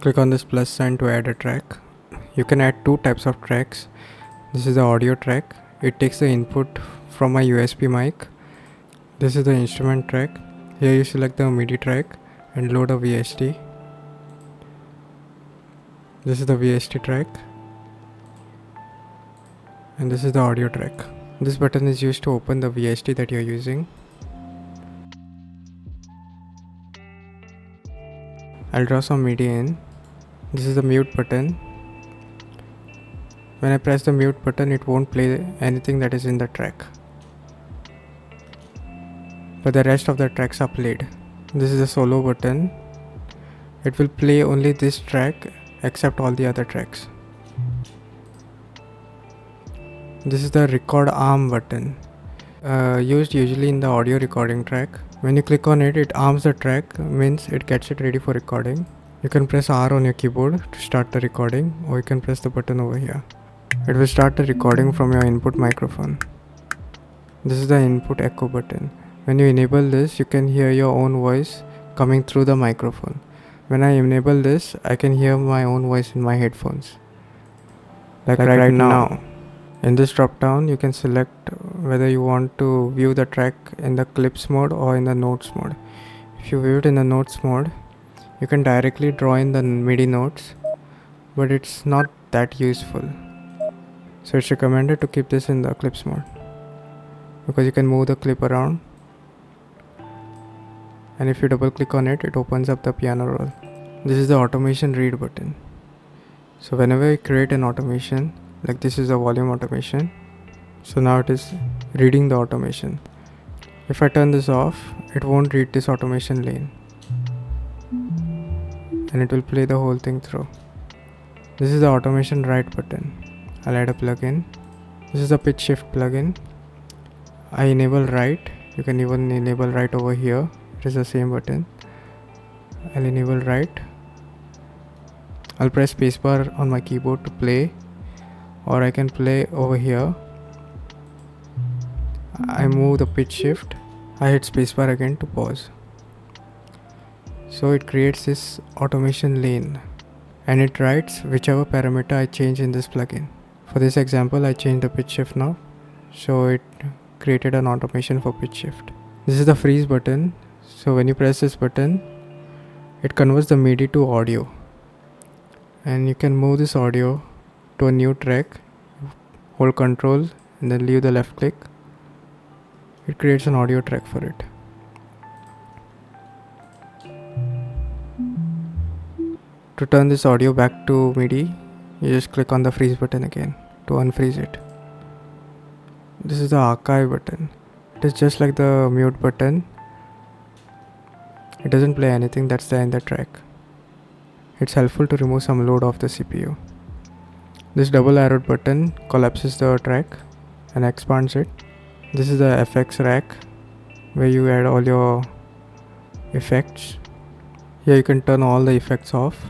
Click on this plus sign to add a track. You can add two types of tracks. This is the audio track. It takes the input from my USB mic. This is the instrument track. Here you select the MIDI track and load a VST. This is the VST track. And this is the audio track. This button is used to open the VST that you're using. I'll draw some MIDI in. This is the mute button. When I press the mute button, it won't play anything that is in the track, but the rest of the tracks are played. This is the solo button. It will play only this track except all the other tracks. This is the record arm button, used usually in the audio recording track. When you click on it, it arms the track, means it gets it ready for recording. You can press R on your keyboard to start the recording, or you can press the button over here. It will start the recording from your input microphone. This is the input echo button. When you enable this, you can hear your own voice coming through the microphone. When I enable this, I can hear my own voice in my headphones. Like right now. In this drop down, you can select whether you want to view the track in the clips mode or in the notes mode. If you view it in the notes mode, you can directly draw in the MIDI notes, but it's not that useful. So it's recommended to keep this in the clips mode, because you can move the clip around, and if you double click on it, it opens up the piano roll. This is the automation read button. So whenever you create an automation, like this is a volume automation, so now it is reading the automation. If I turn this off, it won't read this automation lane, and it will play the whole thing through. This is the automation write button. I'll add a plugin. This is the pitch shift plugin. I enable write. You can even enable write over here. It is the same button. I'll enable write. I'll press spacebar on my keyboard to play, or I can play over here. I move the pitch shift. I hit spacebar again to pause. So it creates this automation lane, and it writes whichever parameter I change in this plugin. For this example, I changed the pitch shift now, so it created an automation for pitch shift. This is the freeze button. So when you press this button, it converts the MIDI to audio, and you can move this audio to a new track. Hold Control and then leave the left click. It creates an audio track for it. To turn this audio back to MIDI, you just click on the freeze button again to unfreeze it. This is the archive button. It is just like the mute button. It doesn't play anything that's there in the track. It's helpful to remove some load off the CPU. This double arrowed button collapses the track and expands it. This is the effects rack, where you add all your effects. Here you can turn all the effects off.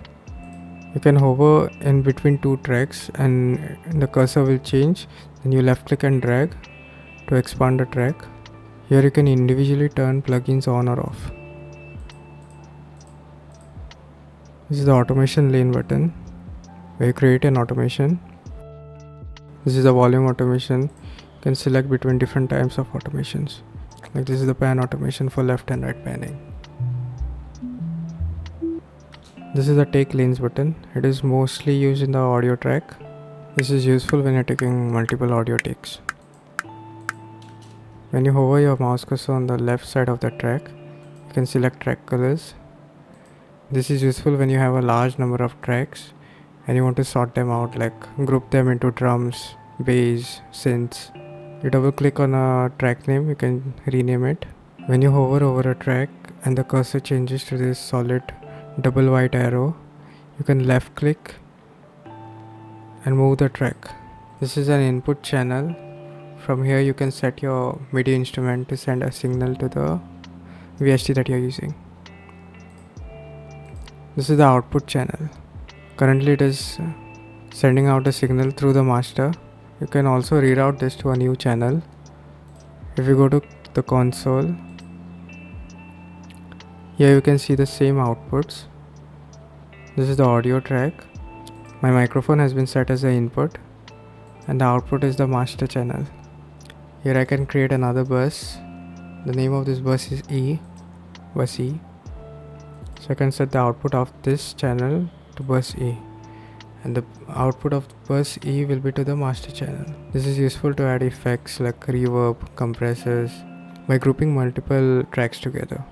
You can hover in between two tracks and the cursor will change. Then you left click and drag to expand the track. Here you can individually turn plugins on or off. This is the automation lane button, where you create an automation. This is the volume automation. You can select between different types of automations. Like this is the pan automation for left and right panning. This is the take lanes button. It is mostly used in the audio track. This is useful when you're taking multiple audio takes. When you hover your mouse cursor on the left side of the track, you can select track colors. This is useful when you have a large number of tracks and you want to sort them out, like group them into drums, bass, synths. You double click on a track name, you can rename it. When you hover over a track and the cursor changes to this solid double white arrow, you can left click and move the track. This is an input channel. From here you can set your MIDI instrument to send a signal to the VST that you're using. This is the output channel. Currently it is sending out a signal through the master. You can also reroute this to a new channel. If you go to the console, here you can see the same outputs. This is the audio track. My microphone has been set as the input and the output is the master channel. Here I can create another bus. The name of this bus is bus E. So I can set the output of this channel to bus E, and the output of bus E will be to the master channel. This is useful to add effects like reverb, compressors by grouping multiple tracks together.